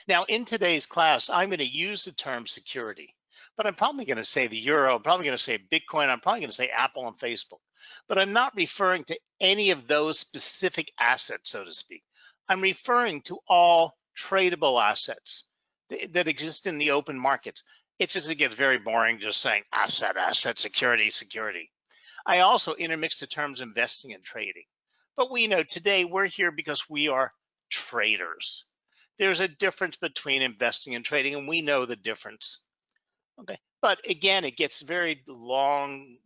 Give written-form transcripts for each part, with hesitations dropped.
Now, in today's class, I'm going to use the term security, but I'm probably going to say the euro, I'm probably going to say Bitcoin, I'm probably going to say Apple and Facebook, but I'm not referring to any of those specific assets, so to speak. I'm referring to all tradable assets that exist in the open markets. It gets very boring just saying asset, security, security. I also intermix the terms investing and trading. But we know today we're here because we are traders. There's a difference between investing and trading, and we know the difference. Okay. But again, it gets very long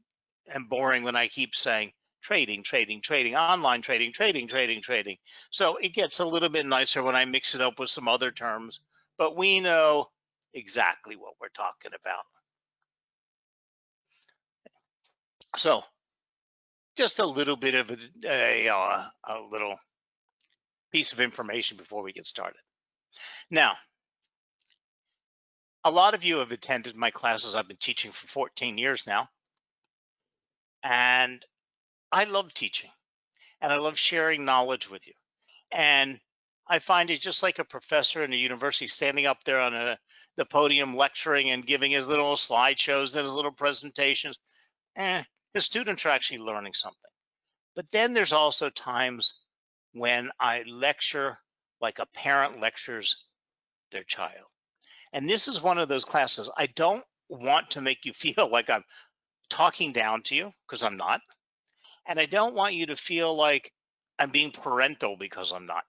and boring when I keep saying trading, trading, trading, online trading, trading, trading, trading. So it gets a little bit nicer when I mix it up with some other terms, but we know exactly what we're talking about. So just a little bit of a little piece of information before we get started. Now, a lot of you have attended my classes. I've been teaching for 14 years now, and I love teaching, and I love sharing knowledge with you. And I find it just like a professor in a university standing up there on the podium lecturing and giving his little slideshows and his little presentations. The students are actually learning something. But then there's also times when I lecture like a parent lectures their child. And this is one of those classes. I don't want to make you feel like I'm talking down to you, because I'm not. And I don't want you to feel like I'm being parental, because I'm not.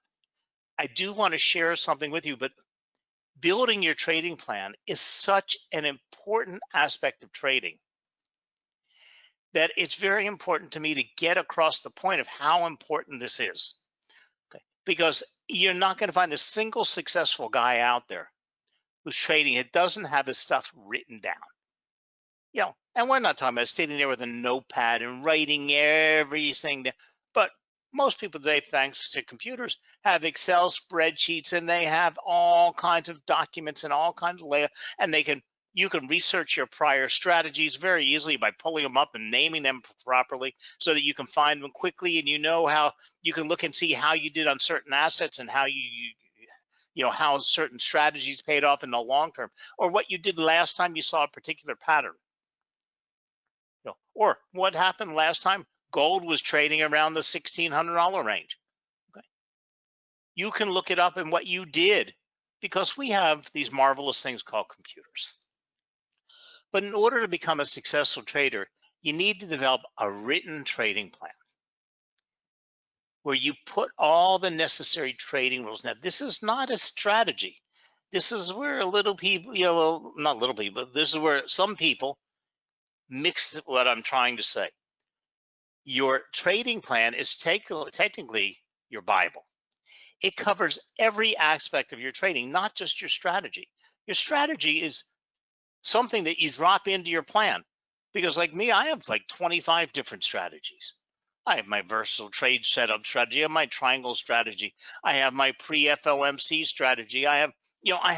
I do want to share something with you, but building your trading plan is such an important aspect of trading that it's very important to me to get across the point of how important this is. Okay. Because you're not going to find a single successful guy out there who's trading it doesn't have his stuff written down. And we're not talking about sitting there with a notepad and writing everything down. But most people today, thanks to computers, have Excel spreadsheets, and they have all kinds of documents and all kinds of layout, and you can research your prior strategies very easily by pulling them up and naming them properly so that you can find them quickly, and you know how you can look and see how you did on certain assets and how how certain strategies paid off in the long term, or what you did last time you saw a particular pattern. Or what happened last time gold was trading around the $1,600 range. Okay. You can look it up in what you did, because we have these marvelous things called computers. But in order to become a successful trader, you need to develop a written trading plan where you put all the necessary trading rules. Now, this is not a strategy. This is where little people, well, not little people, this is where some people mix what I'm trying to say. Your trading plan is technically your Bible. It covers every aspect of your trading, not just your strategy. Your strategy is something that you drop into your plan. Because like me, I have like 25 different strategies. I have my versatile trade setup strategy, I have my triangle strategy, I have my pre-FOMC strategy, I have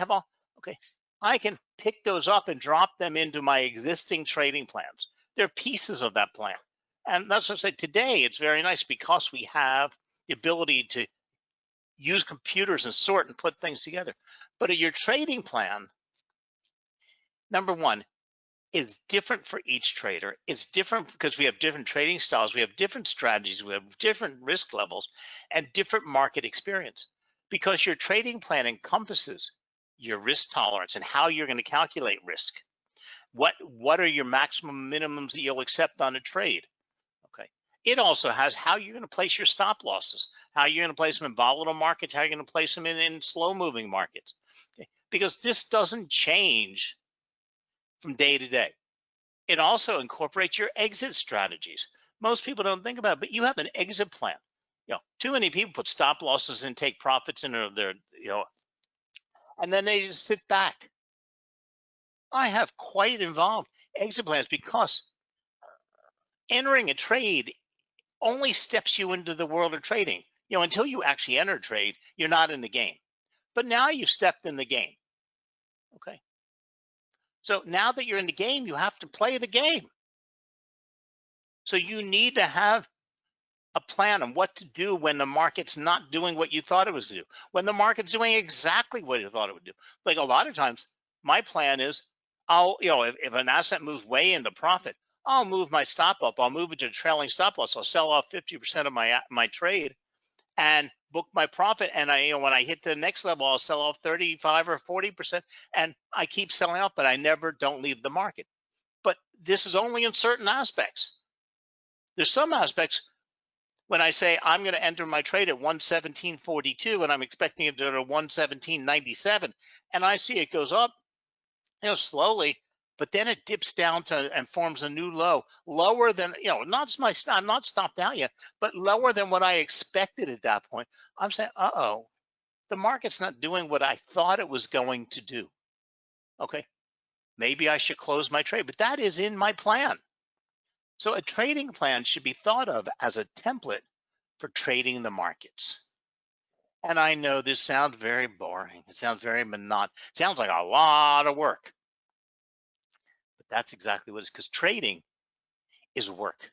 all, okay. I can pick those up and drop them into my existing trading plans. They're pieces of that plan. And that's what I said today. It's very nice because we have the ability to use computers and sort and put things together. But your trading plan, number one, is different for each trader. It's different because we have different trading styles, we have different strategies, we have different risk levels and different market experience, because your trading plan encompasses your risk tolerance and how you're going to calculate risk. What are your maximum minimums that you'll accept on a trade? Okay. It also has how you're going to place your stop losses, how you're going to place them in volatile markets, how you're going to place them in slow moving markets. Okay. Because this doesn't change from day to day. It also incorporates your exit strategies. Most people don't think about it, but you have an exit plan. Too many people put stop losses and take profits in their, and then they just sit back. I have quite involved exit plans because entering a trade only steps you into the world of trading. Until you actually enter trade, you're not in the game. But now you've stepped in the game. Okay. So now that you're in the game, you have to play the game. So you need to have a plan on what to do when the market's not doing what you thought it was to do, when the market's doing exactly what you thought it would do. Like a lot of times, my plan is if an asset moves way into profit, I'll move my stop up. I'll move it to a trailing stop loss. I'll sell off 50% of my trade and book my profit. And when I hit the next level, I'll sell off 35 or 40%. And I keep selling off, but I never don't leave the market. But this is only in certain aspects. There's some aspects when I say I'm going to enter my trade at 117.42 and I'm expecting it to go to 117.97, and I see it goes up, slowly, but then it dips down to and forms a new low, lower than, I'm not stopped out yet, but lower than what I expected at that point. I'm saying, the market's not doing what I thought it was going to do. Okay, maybe I should close my trade, but that is in my plan. So a trading plan should be thought of as a template for trading the markets. And I know this sounds very boring. It sounds very monotonous. It sounds like a lot of work. But that's exactly what it is, because trading is work.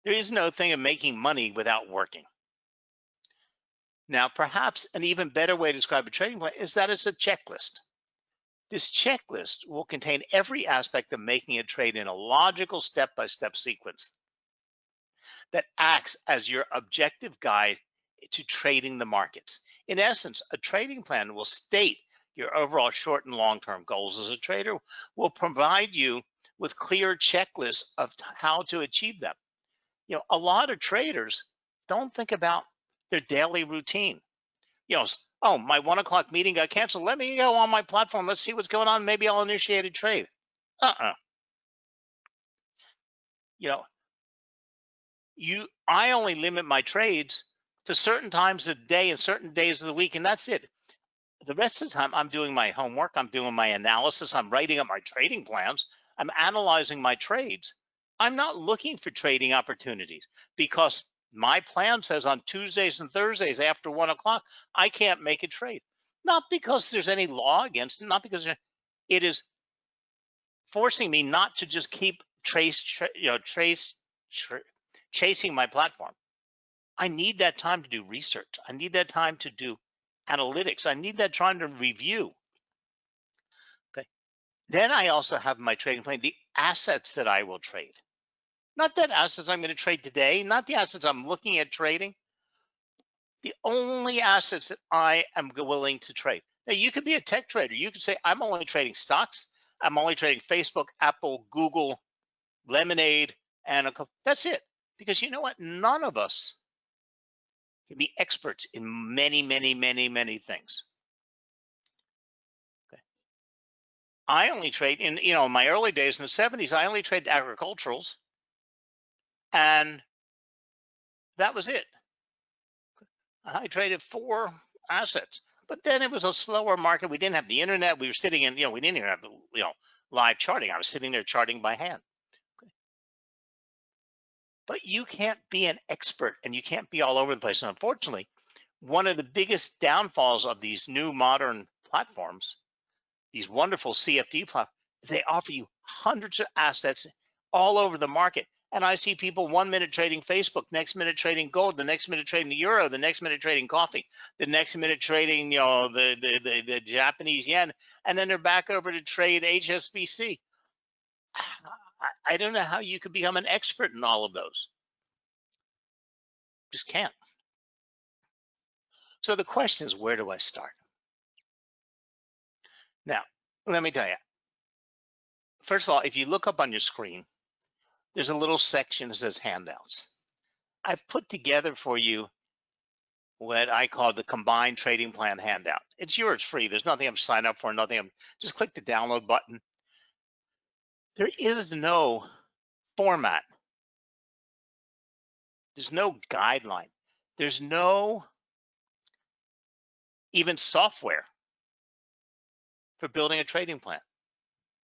There is no thing of making money without working. Now, perhaps an even better way to describe a trading plan is that it's a checklist. This checklist will contain every aspect of making a trade in a logical step-by-step sequence that acts as your objective guide to trading the markets. In essence, a trading plan will state your overall short and long-term goals as a trader, will provide you with clear checklists of how to achieve them. A lot of traders don't think about their daily routine. Oh, my 1 o'clock meeting got canceled. Let me go on my platform. Let's see what's going on. Maybe I'll initiate a trade. You know, I only limit my trades to certain times of the day and certain days of the week, and that's it. The rest of the time, I'm doing my homework, I'm doing my analysis, I'm writing up my trading plans, I'm analyzing my trades. I'm not looking for trading opportunities because my plan says on Tuesdays and Thursdays after 1 o'clock, I can't make a trade. Not because there's any law against it, not because it is forcing me not to just keep chasing my platform. I need that time to do research. I need that time to do analytics. I need that time to review. Okay. Then I also have my trading plan, the assets that I will trade. Not that assets I'm going to trade today, not the assets I'm looking at trading. The only assets that I am willing to trade. Now, you could be a tech trader. You could say, I'm only trading stocks. I'm only trading Facebook, Apple, Google, Lemonade, and that's it. Because you know what? None of us can be experts in many, many, many, many things. Okay. I only trade in my early days in the 70s, I only traded agriculturals, and that was it. I traded 4 assets, but then it was a slower market. We didn't have the internet. We were sitting in, we didn't even have, live charting. I was sitting there charting by hand. Okay. But you can't be an expert and you can't be all over the place. And unfortunately, one of the biggest downfalls of these new modern platforms, these wonderful CFD platforms, they offer you hundreds of assets all over the market. And I see people 1 minute trading Facebook, next minute trading gold, the next minute trading the euro, the next minute trading coffee, the next minute trading, the Japanese yen, and then they're back over to trade HSBC. I don't know how you could become an expert in all of those. Just can't. So the question is, where do I start? Now, let me tell you. First of all, if you look up on your screen, there's a little section that says handouts. I've put together for you what I call the combined trading plan handout. It's yours free. There's nothing I'm signing up for, nothing. Just click the download button. There is no format. There's no guideline. There's no even software for building a trading plan.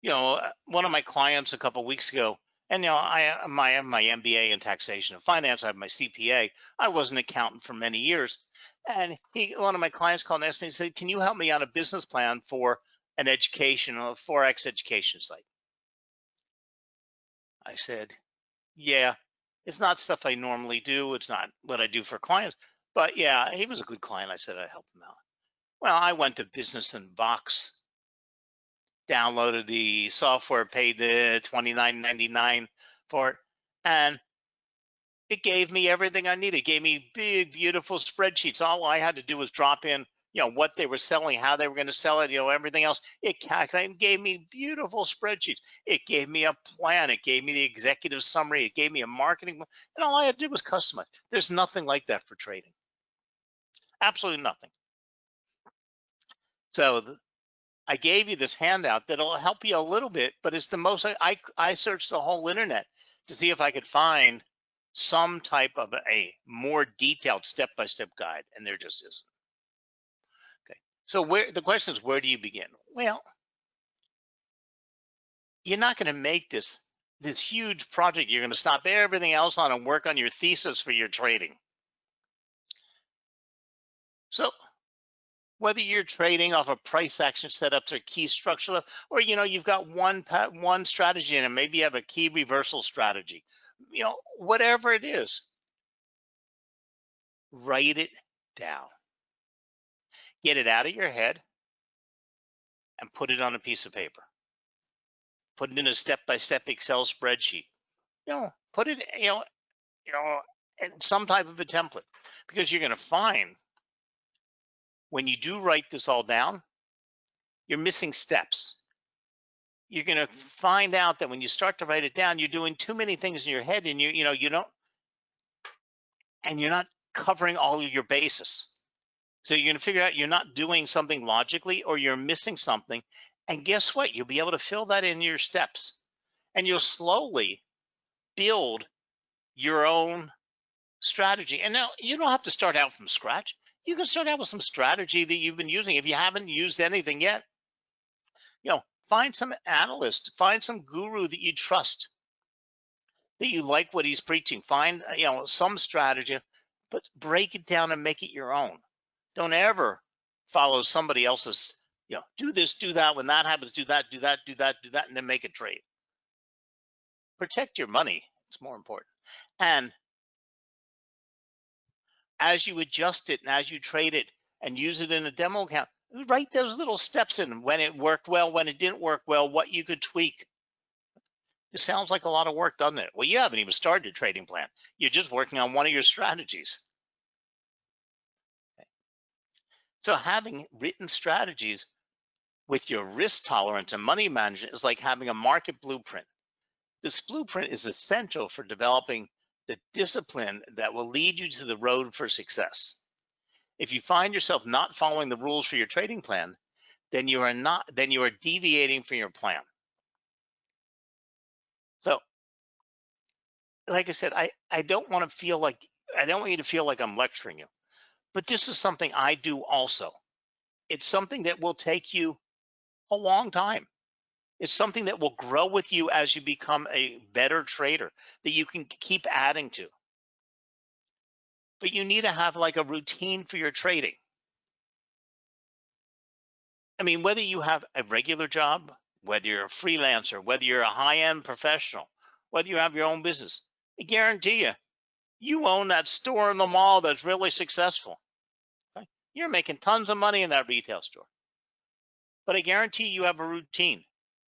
One of my clients a couple of weeks ago, and I have my MBA in taxation and finance. I have my CPA. I was an accountant for many years, and one of my clients called and asked me and said, "Can you help me on a business plan for an educational Forex education site?" I said, "Yeah." It's not stuff I normally do. It's not what I do for clients. But yeah, he was a good client. I said I'd help him out. Well, I went to Business in Box, downloaded the software, paid the $29.99 for it, and it gave me everything I needed. It gave me big, beautiful spreadsheets. All I had to do was drop in, what they were selling, how they were going to sell it, everything else. It calculated, gave me beautiful spreadsheets. It gave me a plan. It gave me the executive summary. It gave me a marketing plan. And all I had to do was customize. There's nothing like that for trading. Absolutely nothing. So I gave you this handout that'll help you a little bit, but it's the most. I searched the whole internet to see if I could find some type of a more detailed step-by-step guide, and there just isn't. Okay, so the question is, where do you begin? Well, you're not going to make this huge project. You're going to stop everything else on and work on your thesis for your trading. So whether you're trading off of price action setups or key structure, or you've got one strategy and maybe you have a key reversal strategy, whatever it is, write it down, get it out of your head and put it on a piece of paper, put it in a step-by-step Excel spreadsheet, put it in some type of a template, because you're going to find when you do write this all down, you're missing steps. You're going to find out that when you start to write it down, you're doing too many things in your head, and you don't, and you're not covering all of your bases. So you're going to figure out you're not doing something logically, or you're missing something. And guess what? You'll be able to fill that in your steps, and you'll slowly build your own strategy. And now you don't have to start out from scratch. You can start out with some strategy that you've been using. If you haven't used anything yet, find some analyst, find some guru that you trust, that you like what he's preaching. Find, some strategy, but break it down and make it your own. Don't ever follow somebody else's, do this, do that. When that happens, do that, do that, do that, do that, and then make a trade. Protect your money. It's more important. And as you adjust it and as you trade it and use it in a demo account, write those little steps in: when it worked well, when it didn't work well, what you could tweak. It sounds like a lot of work, doesn't it? Well, you haven't even started your trading plan. You're just working on one of your strategies. So having written strategies with your risk tolerance and money management is like having a market blueprint. This blueprint is essential for developing the discipline that will lead you to the road for success. If you find yourself not following the rules for your trading plan, then you are deviating from your plan. So, like I said, I don't want to feel like I don't want you to feel like I'm lecturing you, but this is something I do also. It's something that will take you a long time. It's something that will grow with you as you become a better trader, that you can keep adding to. But you need to have like a routine for your trading. I mean, whether you have a regular job, whether you're a freelancer, whether you're a high-end professional, whether you have your own business, I guarantee you own that store in the mall that's really successful. Okay? You're making tons of money in that retail store. But I guarantee you have a routine.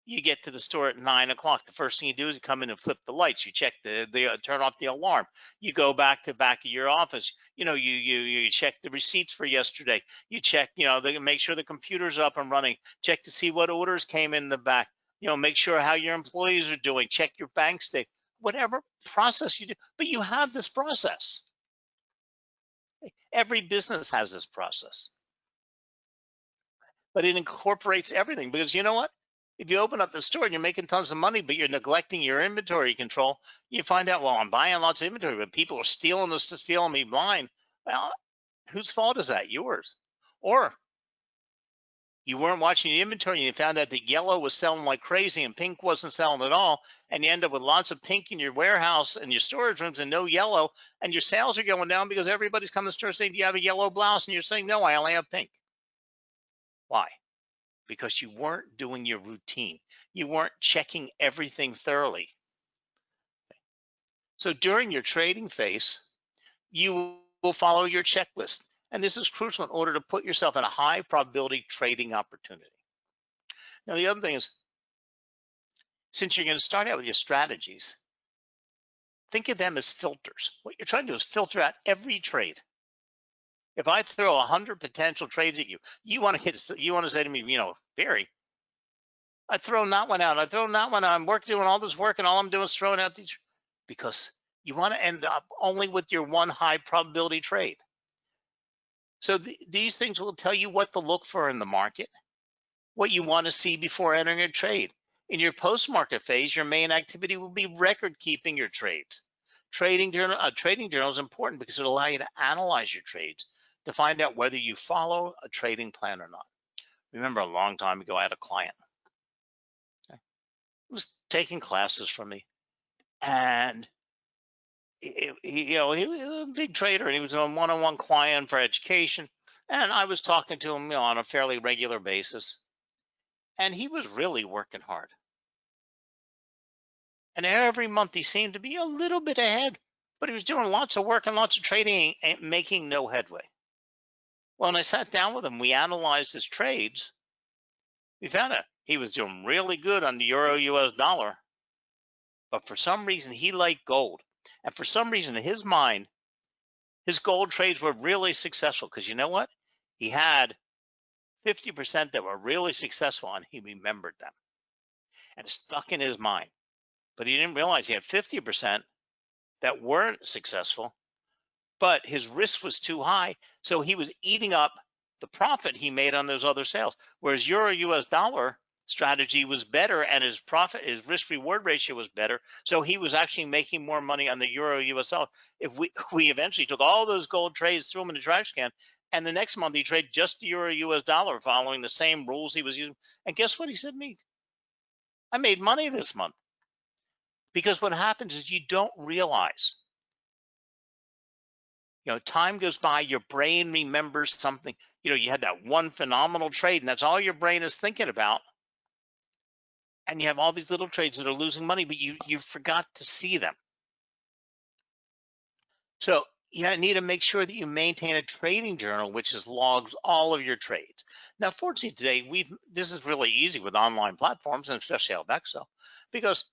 You get to the store at 9 o'clock. The first thing you do is you come in and flip the lights. You check the turn off the alarm. You go back to back of your office. You check the receipts for yesterday. You check, make sure the computer's up and running. Check to see what orders came in the back. Make sure how your employees are doing. Check your bank statement. Whatever process you do, but you have this process. Every business has this process, but it incorporates everything, because you know what? If you open up the store and you're making tons of money, but you're neglecting your inventory control, you find out, well, I'm buying lots of inventory, but people are stealing me blind. Well, whose fault is that? Yours. Or you weren't watching the inventory and you found out that yellow was selling like crazy and pink wasn't selling at all. And you end up with lots of pink in your warehouse and your storage rooms and no yellow. And your sales are going down because everybody's coming to the store saying, do you have a yellow blouse? And you're saying, no, I only have pink. Why? Because you weren't doing your routine. You weren't checking everything thoroughly. So during your trading phase, you will follow your checklist. And this is crucial in order to put yourself in a high probability trading opportunity. Now, the other thing is, since you're going to start out with your strategies, think of them as filters. What you're trying to do is filter out every trade. If I throw 100 potential trades at you, you want to say to me, Barry, I throw that one out. I throw that one out. I'm doing all this work, and all I'm doing is throwing out these, because you want to end up only with your one high probability trade. So these things will tell you what to look for in the market, what you want to see before entering a trade. In your post-market phase, your main activity will be record keeping your trades. Trading journal is important because it'll allow you to analyze your trades to find out whether you follow a trading plan or not. Remember, a long time ago, I had a client who was taking classes from me, and he was a big trader, and he was a one-on-one client for education. And I was talking to him, on a fairly regular basis, and he was really working hard. And every month he seemed to be a little bit ahead, but he was doing lots of work and lots of trading and making no headway. Well, when I sat down with him, we analyzed his trades. We found out he was doing really good on the euro US dollar, but for some reason he liked gold. And for some reason in his mind, his gold trades were really successful, because you know what? He had 50% that were really successful, and he remembered them and stuck in his mind. But he didn't realize he had 50% that weren't successful, but his risk was too high. So he was eating up the profit he made on those other sales. Whereas euro US dollar strategy was better, and his risk reward ratio was better. So he was actually making more money on the euro US dollar. If we eventually took all those gold trades, threw them in the trash can, and the next month he traded just the euro US dollar following the same rules he was using. And guess what he said to me? I made money this month. Because what happens is you don't realize, time goes by, your brain remembers something. You had that one phenomenal trade, and that's all your brain is thinking about. And you have all these little trades that are losing money, but you forgot to see them. So you need to make sure that you maintain a trading journal, which is logs all of your trades. Now, fortunately today, this is really easy with online platforms, and especially Albexa, because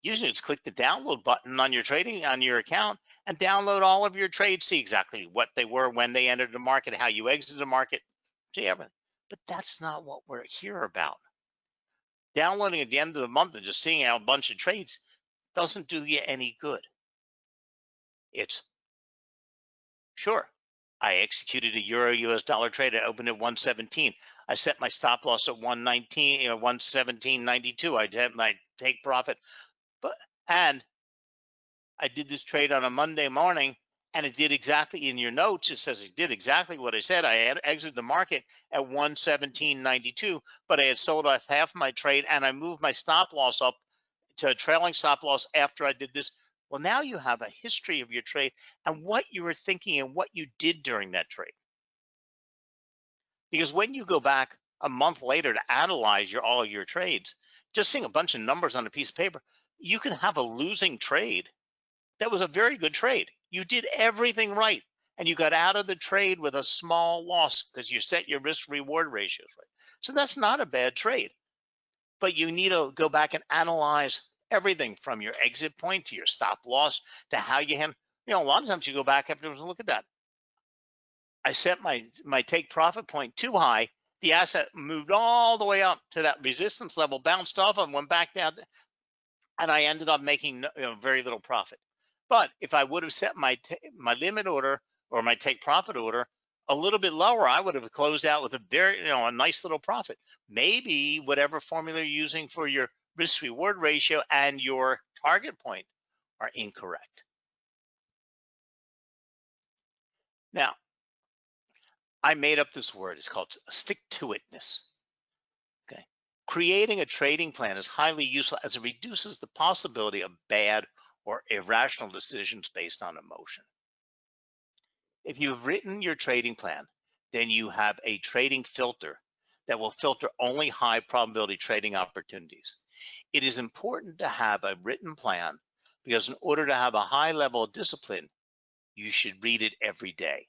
usually it's click the download button on your account and download all of your trades, see exactly what they were, when they entered the market, how you exited the market, see everything. But that's not what we're here about. Downloading at the end of the month and just seeing a bunch of trades doesn't do you any good. It's, sure, I executed a euro US dollar trade. I opened at 117. I set my stop loss at 119, 117.92. I had my take profit, and I did this trade on a Monday morning, and it did exactly, in your notes, it says it did exactly what I said. I had exited the market at 117.92, but I had sold off half my trade, and I moved my stop loss up to a trailing stop loss after I did this. Well, now you have a history of your trade and what you were thinking and what you did during that trade. Because when you go back a month later to analyze all of your trades, just seeing a bunch of numbers on a piece of paper, you can have a losing trade that was a very good trade. You did everything right, and you got out of the trade with a small loss because you set your risk reward ratios right. So that's not a bad trade, but you need to go back and analyze everything from your exit point to your stop loss to how you handle. A lot of times you go back afterwards and look at that. I set my take profit point too high. The asset moved all the way up to that resistance level, bounced off and went back down, and I ended up making very little profit. But if I would have set my limit order or my take profit order a little bit lower, I would have closed out with a nice little profit. Maybe whatever formula you're using for your risk reward ratio and your target point are incorrect. Now, I made up this word. It's called stick-to-itness. Okay. Creating a trading plan is highly useful as it reduces the possibility of bad or irrational decisions based on emotion. If you've written your trading plan, then you have a trading filter that will filter only high probability trading opportunities. It is important to have a written plan because in order to have a high level of discipline, you should read it every day.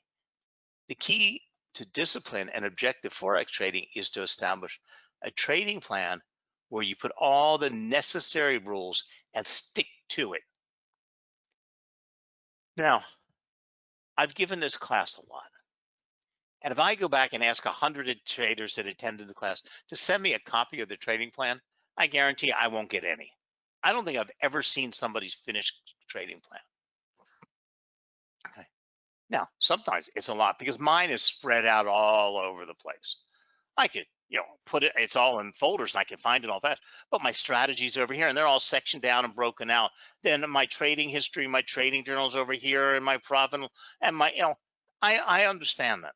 The key to discipline and objective Forex trading is to establish a trading plan where you put all the necessary rules and stick to it. Now, I've given this class a lot. And if I go back and ask 100 traders that attended the class to send me a copy of the trading plan, I guarantee I won't get any. I don't think I've ever seen somebody's finished trading plan. Okay. Now, sometimes it's a lot because mine is spread out all over the place. I could, put it, it's all in folders and I can find it all fast, but my strategy's over here and they're all sectioned down and broken out. Then my trading history, my trading journals over here, and my profit and my, I understand that,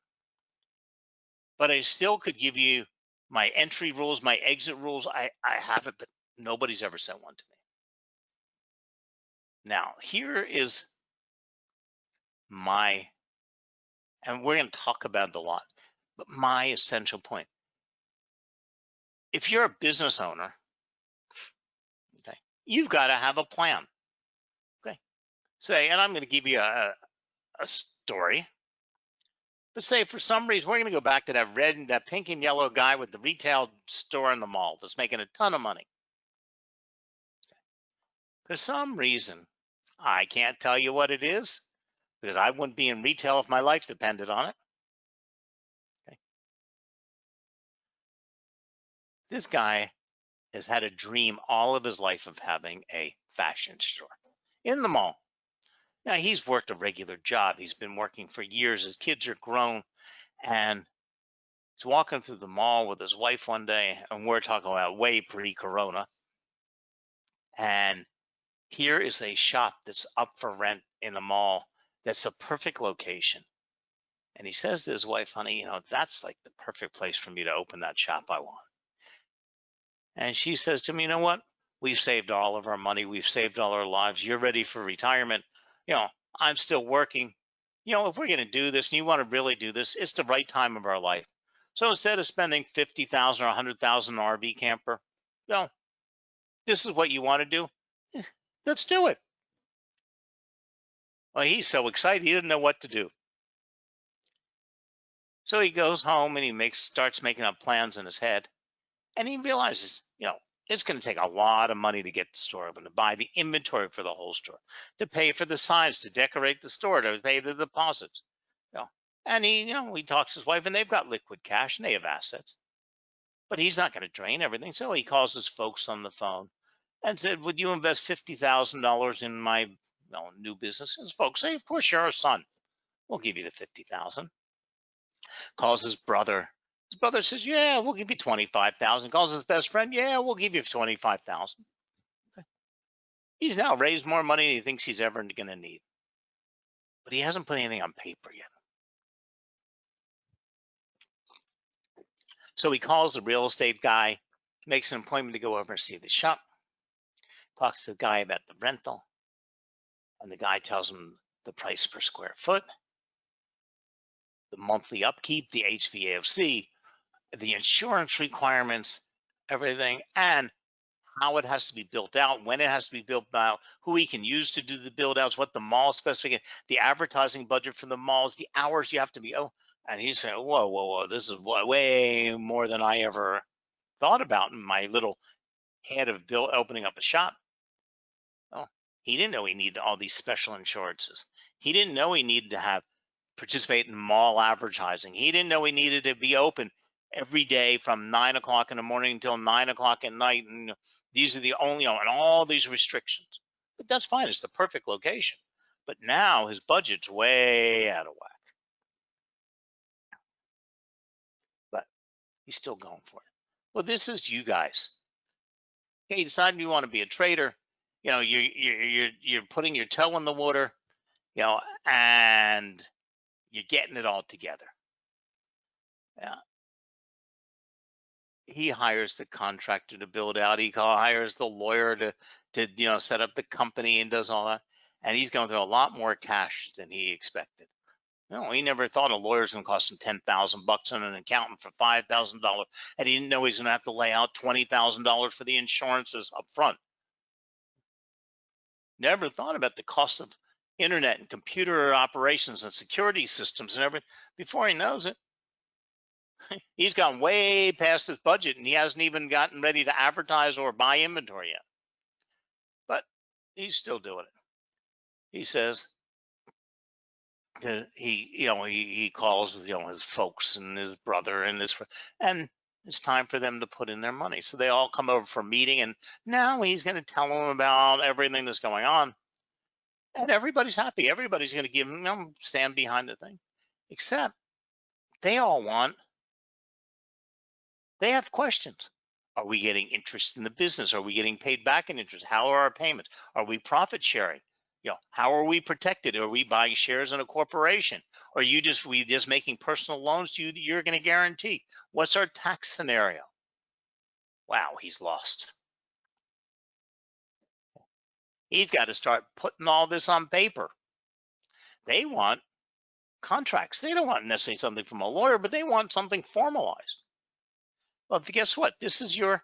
but I still could give you my entry rules, my exit rules. I have it, but nobody's ever sent one to me. Now, here is and we're going to talk about it a lot, but my essential point. If you're a business owner, okay, you've got to have a plan. Okay. Say, and I'm going to give you a story. But say for some reason, we're going to go back to that pink and yellow guy with the retail store in the mall that's making a ton of money. For some reason, I can't tell you what it is because I wouldn't be in retail if my life depended on it. Okay. This guy has had a dream all of his life of having a fashion store in the mall. Now, he's worked a regular job. He's been working for years. His kids are grown, and he's walking through the mall with his wife one day, and we're talking about way pre-corona. And here is a shop that's up for rent in the mall. That's a perfect location. And he says to his wife, honey, that's like the perfect place for me to open that shop I want. And she says to me, you know what? We've saved all of our money. We've saved all our lives. You're ready for retirement. I'm still working. If we're going to do this and you want to really do this, it's the right time of our life. So instead of spending $50,000 or $100,000 on an RV camper, this is what you want to do. Let's do it. Well, he's so excited. He didn't know what to do. So he goes home and he starts making up plans in his head. And he realizes, it's going to take a lot of money to get the store open, to buy the inventory for the whole store, to pay for the signs, to decorate the store, to pay the deposits. And he talks to his wife, and they've got liquid cash and they have assets. But he's not going to drain everything. So he calls his folks on the phone and said, would you invest $50,000 in my new business? And his folks say, of course, you're our son. We'll give you the $50,000. Calls his brother. His brother says, yeah, we'll give you $25,000. Calls his best friend. Yeah, we'll give you $25,000. He's now raised more money than he thinks he's ever going to need. But he hasn't put anything on paper yet. So he calls the real estate guy, makes an appointment to go over and see the shop, talks to the guy about the rental, and the guy tells him the price per square foot, the monthly upkeep, the HVAC, the insurance requirements, everything, and how it has to be built out, when it has to be built out, who he can use to do the build outs, what the mall specific, the advertising budget for the malls, the hours you have to be. And he said, whoa, this is way more than I ever thought about in my little head of opening up a shop. Oh, he didn't know he needed all these special insurances. He didn't know he needed to participate in mall advertising. He didn't know he needed to be open every day from 9 o'clock in the morning until 9 o'clock at night. And these are the only, and all these restrictions. But that's fine. It's the perfect location. But now his budget's way out of whack. But he's still going for it. Well, this is you guys. Okay, you decide you want to be a trader. You're putting your toe in the water, and you're getting it all together. Yeah. He hires the contractor to build out. He hires the lawyer to set up the company and does all that. And he's going through a lot more cash than he expected. He never thought a lawyer's going to cost him $10,000 and an accountant for $5,000, and he didn't know he's going to have to lay out $20,000 for the insurances up front. never thought about the cost of internet and computer operations and security systems and everything. Before he knows it, he's gone way past his budget and he hasn't even gotten ready to advertise or buy inventory yet. But he's still doing it. He says that he calls his folks and his brother and and it's time for them to put in their money. So they all come over for a meeting, and now he's going to tell them about everything that's going on, and everybody's happy. Everybody's going to give him stand behind the thing, except they all want. They have questions. Are we getting interest in the business? Are we getting paid back in interest? How are our payments? Are we profit sharing? How are we protected? Are we buying shares in a corporation? Or we just making personal loans to you that you're going to guarantee? What's our tax scenario? Wow, he's lost. He's got to start putting all this on paper. They want contracts. They don't want necessarily something from a lawyer, but they want something formalized. Well, guess what? This is your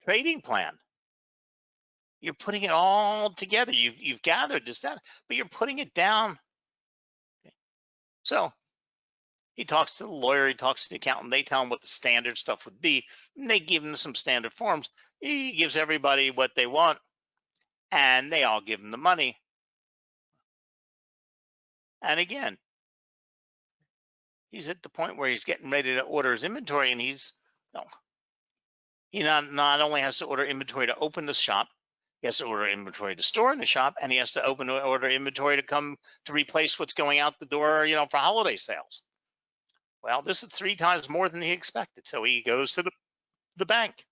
trading plan. You're putting it all together. You've gathered this data, but you're putting it down. So he talks to the lawyer, he talks to the accountant, they tell him what the standard stuff would be, and they give him some standard forms. He gives everybody what they want, and they all give him the money. And again, he's at the point where he's getting ready to order his inventory, and he not only has to order inventory to open the shop, he has to order inventory to store in the shop, and he has to order inventory to come to replace what's going out the door, for holiday sales. Well, this is 3 times more than he expected. So he goes to the bank.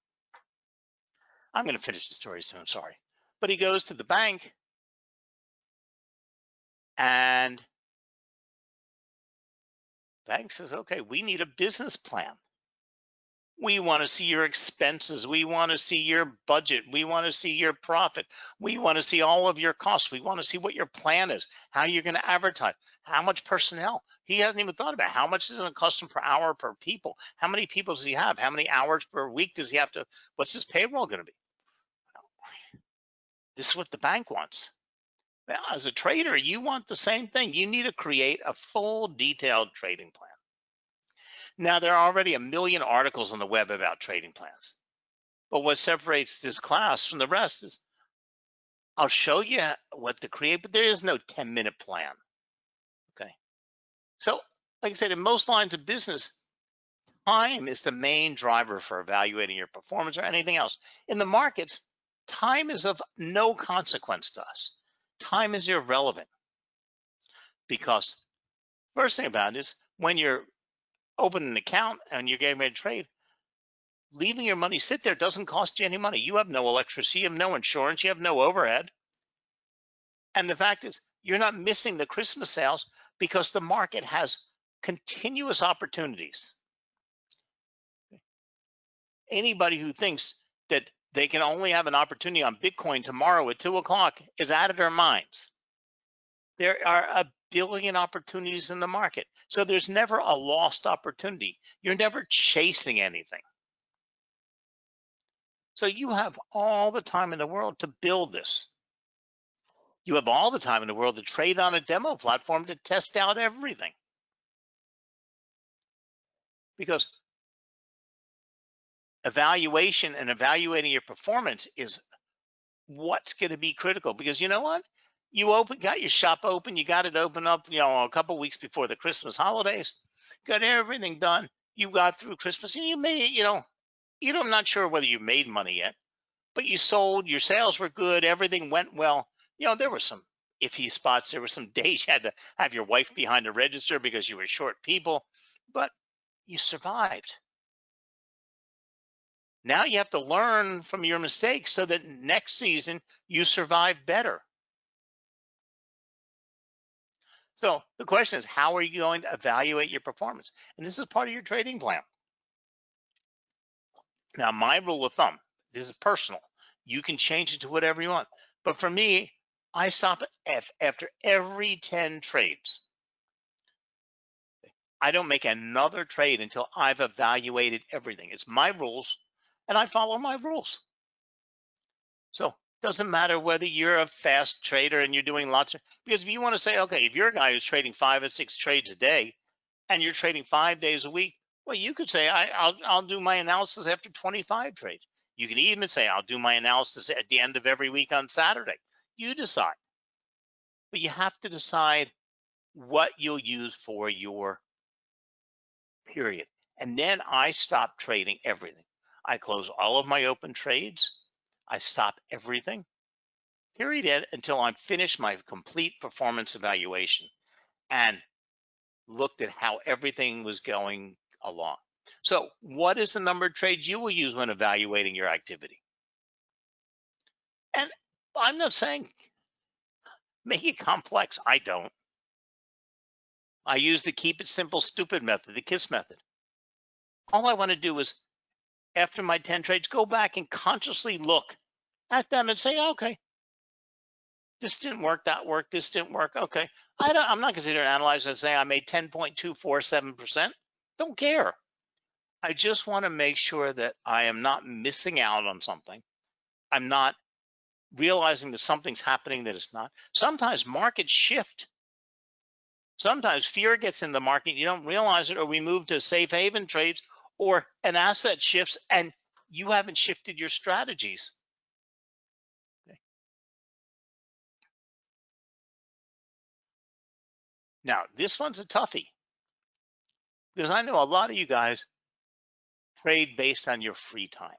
I'm going to finish the story soon, sorry. But he goes to the bank and the bank says, okay, we need a business plan. We want to see your expenses. We want to see your budget. We want to see your profit. We want to see all of your costs. We want to see what your plan is, how you're going to advertise, how much personnel. He hasn't even thought about how much is it going to cost him per hour per people. How many people does he have? How many hours per week does he have to? What's his payroll going to be? This is what the bank wants. Now, as a trader, you want the same thing. You need to create a full detailed trading plan. Now, there are already a million articles on the web about trading plans. But what separates this class from the rest is I'll show you what to create, but there is no 10-minute plan. Okay. So, like I said, in most lines of business, time is the main driver for evaluating your performance or anything else. In the markets, time is of no consequence to us. Time is irrelevant because first thing about it is when you're opening an account and you're getting ready to trade, leaving your money sit there doesn't cost you any money. You have no electricity, you have no insurance, you have no overhead. And the fact is, you're not missing the Christmas sales because the market has continuous opportunities. Anybody who thinks that they can only have an opportunity on Bitcoin tomorrow at 2 o'clock is out of their minds. There are a billion opportunities in the market. So there's never a lost opportunity. You're never chasing anything. So you have all the time in the world to build this. You have all the time in the world to trade on a demo platform to test out everything. Because evaluation and evaluating your performance is what's going to be critical. Because you know what? You got your shop open, you got it open up, a couple weeks before the Christmas holidays, got everything done. You got through Christmas and you made, I'm not sure whether you made money yet, but you sold, your sales were good, everything went well. There were some iffy spots. There were some days you had to have your wife behind the register because you were short people, but you survived. Now you have to learn from your mistakes so that next season you survive better. So the question is, how are you going to evaluate your performance? And this is part of your trading plan. Now, my rule of thumb, this is personal. You can change it to whatever you want. But for me, I stop after every 10 trades. I don't make another trade until I've evaluated everything. It's my rules, and I follow my rules. So Doesn't matter whether you're a fast trader and you're doing lots of, because if you want to say, okay, if you're a guy who's trading 5 or 6 trades a day and you're trading 5 days a week, well, you could say, I'll do my analysis after 25 trades. You can even say, I'll do my analysis at the end of every week on Saturday. You decide. But you have to decide what you'll use for your period. And then I stop trading everything. I close all of my open trades. I stop everything, period, until I'm finished my complete performance evaluation and looked at how everything was going along. So, what is the number of trades you will use when evaluating your activity? And I'm not saying make it complex. I don't. I use the keep it simple, stupid method, the KISS method. All I want to do is, after my 10 trades, go back and consciously look at them and say, okay, this didn't work, that worked, this didn't work. Okay. I'm not considering analyzing and saying I made 10.247%. Don't care. I just want to make sure that I am not missing out on something. I'm not realizing that something's happening that it's not. Sometimes markets shift. Sometimes fear gets in the market. You don't realize it, or we move to safe haven trades, or an asset shifts and you haven't shifted your strategies. Okay. Now, this one's a toughie because I know a lot of you guys trade based on your free time.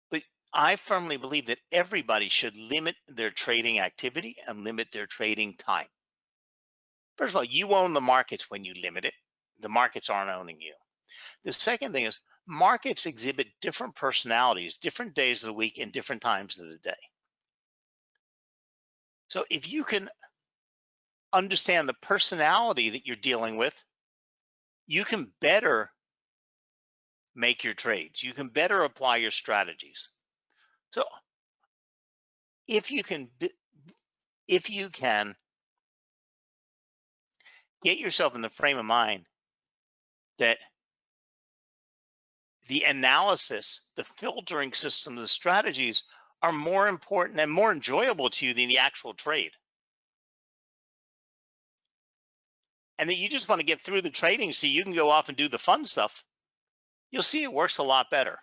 But I firmly believe that everybody should limit their trading activity and limit their trading time. First of all, you own the markets when you limit it. The markets aren't owning you. The second thing is markets exhibit different personalities, different days of the week, and different times of the day. So if you can understand the personality that you're dealing with, you can better make your trades. You can better apply your strategies. So if you can get yourself in the frame of mind that the analysis, the filtering system, the strategies are more important and more enjoyable to you than the actual trade. And that you just want to get through the trading so you can go off and do the fun stuff, you'll see it works a lot better.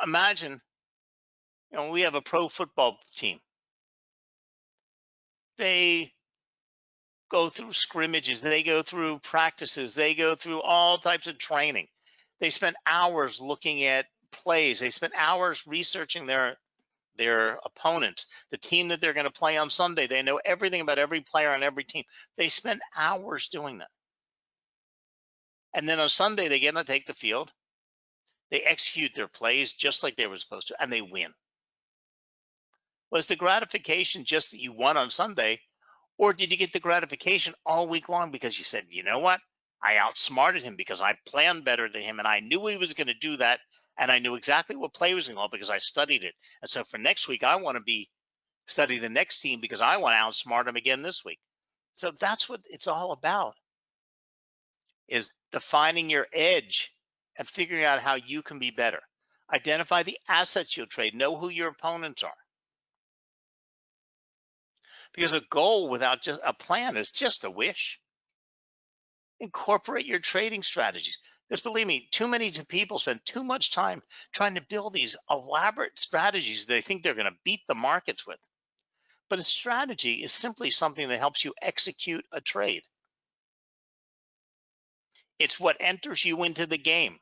Imagine, we have a pro football team. They go through scrimmages, they go through practices, they go through all types of training. They spend hours looking at plays. They spend hours researching their opponents, the team that they're going to play on Sunday. They know everything about every player on every team. They spend hours doing that. And then on Sunday, they get to take the field. They execute their plays just like they were supposed to, and they win. Was the gratification just that you won on Sunday, or did you get the gratification all week long because you said, you know what? I outsmarted him because I planned better than him, and I knew he was going to do that, and I knew exactly what play was going on because I studied it. And so for next week, I want to study the next team because I want to outsmart them again this week. So that's what it's all about, is defining your edge and figuring out how you can be better. Identify the assets you'll trade. Know who your opponents are. Because a goal without just a plan is just a wish. Incorporate your trading strategies. Because believe me, too many people spend too much time trying to build these elaborate strategies they think they're going to beat the markets with. But a strategy is simply something that helps you execute a trade. It's what enters you into the game.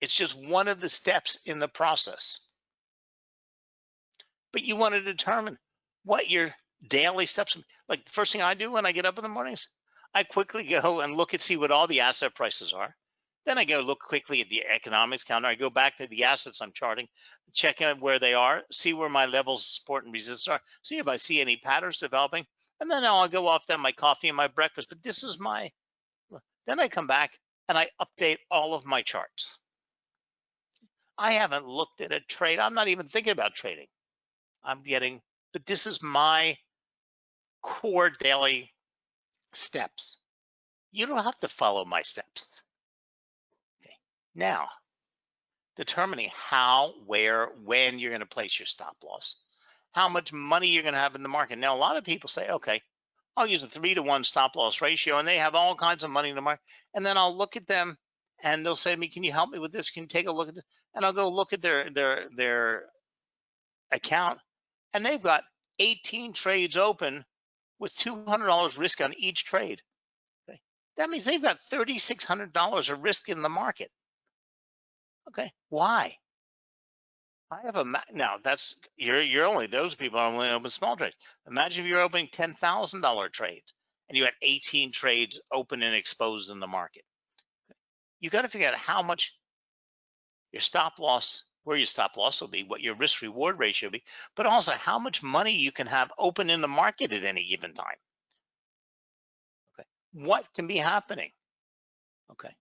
It's just one of the steps in the process. But you want to determine what your daily steps are. Like the first thing I do when I get up in the mornings, I quickly go and look and see what all the asset prices are. Then I go look quickly at the economics counter. I go back to the assets I'm charting, check out where they are, see where my levels of support and resistance are, see if I see any patterns developing. And then I'll go off then my coffee and my breakfast. But this is then I come back and I update all of my charts. I haven't looked at a trade. I'm not even thinking about trading. But this is my core daily steps. You don't have to follow my steps. Now, determining how, where, when you're going to place your stop loss, how much money you're going to have in the market. Now, a lot of people say, okay, I'll use a 3-to-1 stop loss ratio, and they have all kinds of money in the market. And then I'll look at them and they'll say to me, can you help me with this? Can you take a look at this? And I'll go look at their account, and they've got 18 trades open with $200 risk on each trade. Okay. That means they've got $3,600 of risk in the market. Okay. Why? I have a now that's you're only those people are only open small trades. Imagine if you're opening $10,000 trades and you had 18 trades open and exposed in the market. You got to figure out how much your stop loss, where your stop loss will be, what your risk reward ratio will be, but also how much money you can have open in the market at any given time. Okay. What can be happening? Okay.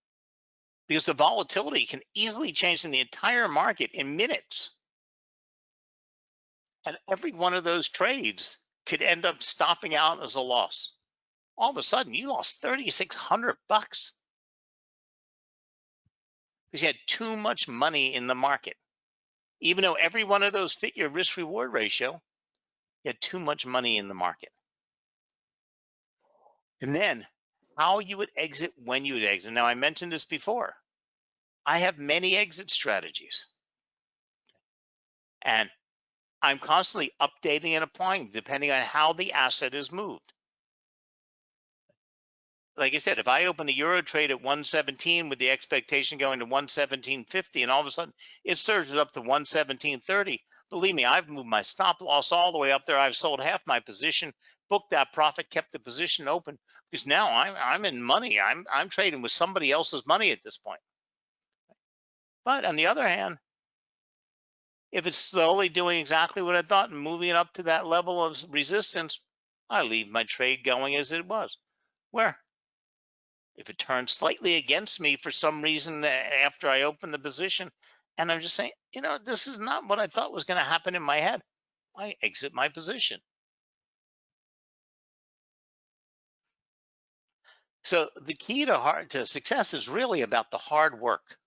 Because the volatility can easily change in the entire market in minutes. And every one of those trades could end up stopping out as a loss. All of a sudden, you lost $3,600 because you had too much money in the market. Even though every one of those fit your risk reward ratio, you had too much money in the market. And then how you would exit, when you would exit. Now, I mentioned this before. I have many exit strategies, and I'm constantly updating and applying depending on how the asset is moved. Like I said, if I open a euro trade at 117 with the expectation going to 117.50, and all of a sudden it surges up to 117.30, believe me, I've moved my stop loss all the way up there. I've sold half my position, booked that profit, kept the position open, because now I'm in money. I'm trading with somebody else's money at this point. But on the other hand, if it's slowly doing exactly what I thought and moving it up to that level of resistance, I leave my trade going as it was. Where if it turns slightly against me for some reason after I open the position, and I'm just saying, this is not what I thought was going to happen in my head, I exit my position. So the key to success is really about the hard work.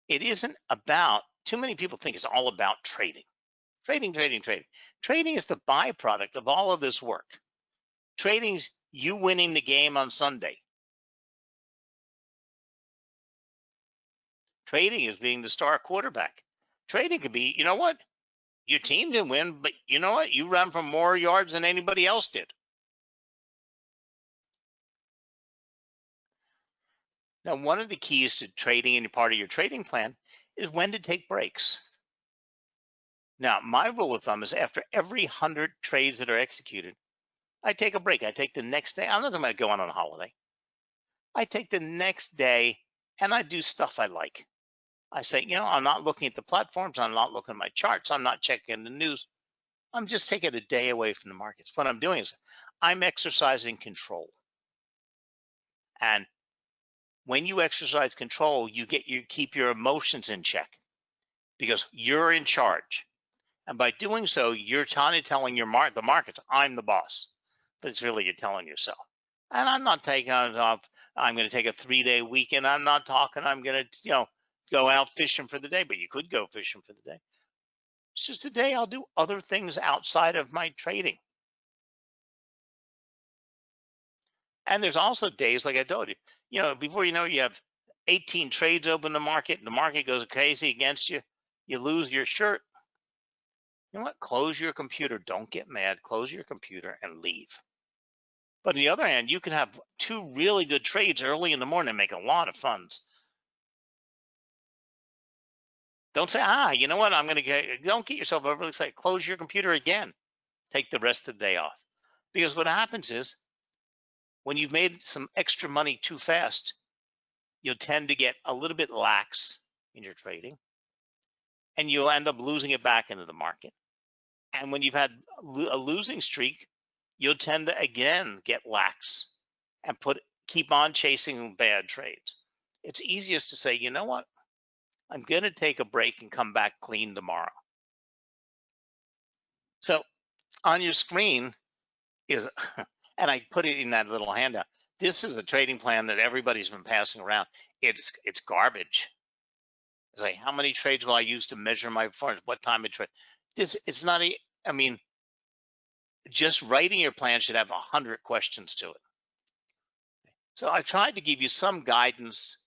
It isn't about, too many people think it's all about trading. Trading. Trading is the byproduct of all of this work. Trading's you winning the game on Sunday. Trading is being the star quarterback. Trading could be, you know what? Your team didn't win, but you know what? You ran for more yards than anybody else did. Now, one of the keys to trading and part of your trading plan is when to take breaks. Now, my rule of thumb is after every 100 trades that are executed, I take a break. I take the next day. I'm not going to go on a holiday. I take the next day and I do stuff I like. I say, I'm not looking at the platforms. I'm not looking at my charts. I'm not checking the news. I'm just taking a day away from the markets. What I'm doing is I'm exercising control. And when you exercise control, you keep your emotions in check because you're in charge. And by doing so, you're kind of telling the markets, I'm the boss. But it's really you're telling yourself. And I'm not taking off. I'm going to take a 3-day weekend. I'm not talking. I'm going to, go out fishing for the day. But you could go fishing for the day. It's just a day I'll do other things outside of my trading. And there's also days, like I told you, before you know, you have 18 trades open in the market, and the market goes crazy against you. You lose your shirt. You know what? Close your computer. Don't get mad. Close your computer and leave. But on the other hand, you can have 2 really good trades early in the morning and make a lot of funds. Don't say, you know what? Don't get yourself overly excited. Close your computer again. Take the rest of the day off. Because what happens is when you've made some extra money too fast, you'll tend to get a little bit lax in your trading and you'll end up losing it back into the market. And when you've had a losing streak, you'll tend to again get lax and keep on chasing bad trades. It's easiest to say, you know what? I'm going to take a break and come back clean tomorrow. So on your screen is, and I put it in that little handout, This is a trading plan that everybody's been passing around. It's garbage. It's like, how many trades will I use to measure my performance? What time of trade? This it's not a. I mean, just writing your plan should have 100 questions to it. So I tried to give you some guidance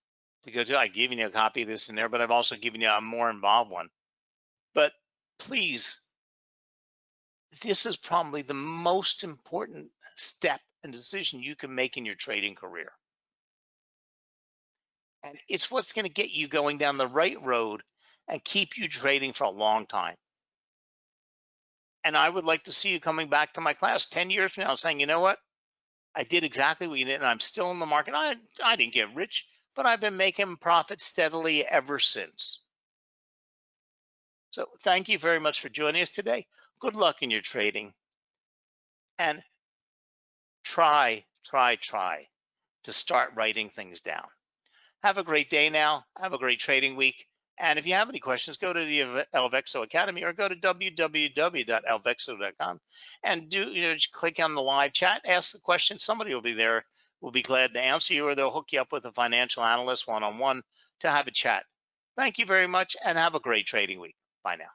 to go to. I've given you a copy of this in there, but I've also given you a more involved one. But please, this is probably the most important step and decision you can make in your trading career. And it's what's going to get you going down the right road and keep you trading for a long time. And I would like to see you coming back to my class 10 years from now saying, you know what? I did exactly what you did, and I'm still in the market. I didn't get rich, but I've been making profits steadily ever since. So thank you very much for joining us today. Good luck in your trading, and try to start writing things down. Have a great day now. Have a great trading week. And if you have any questions, go to the Alvexo Academy or go to www.alvexo.com and just click on the live chat, ask the question. Somebody will be there. We'll be glad to answer you, or they'll hook you up with a financial analyst one-on-one to have a chat. Thank you very much and have a great trading week. Bye now.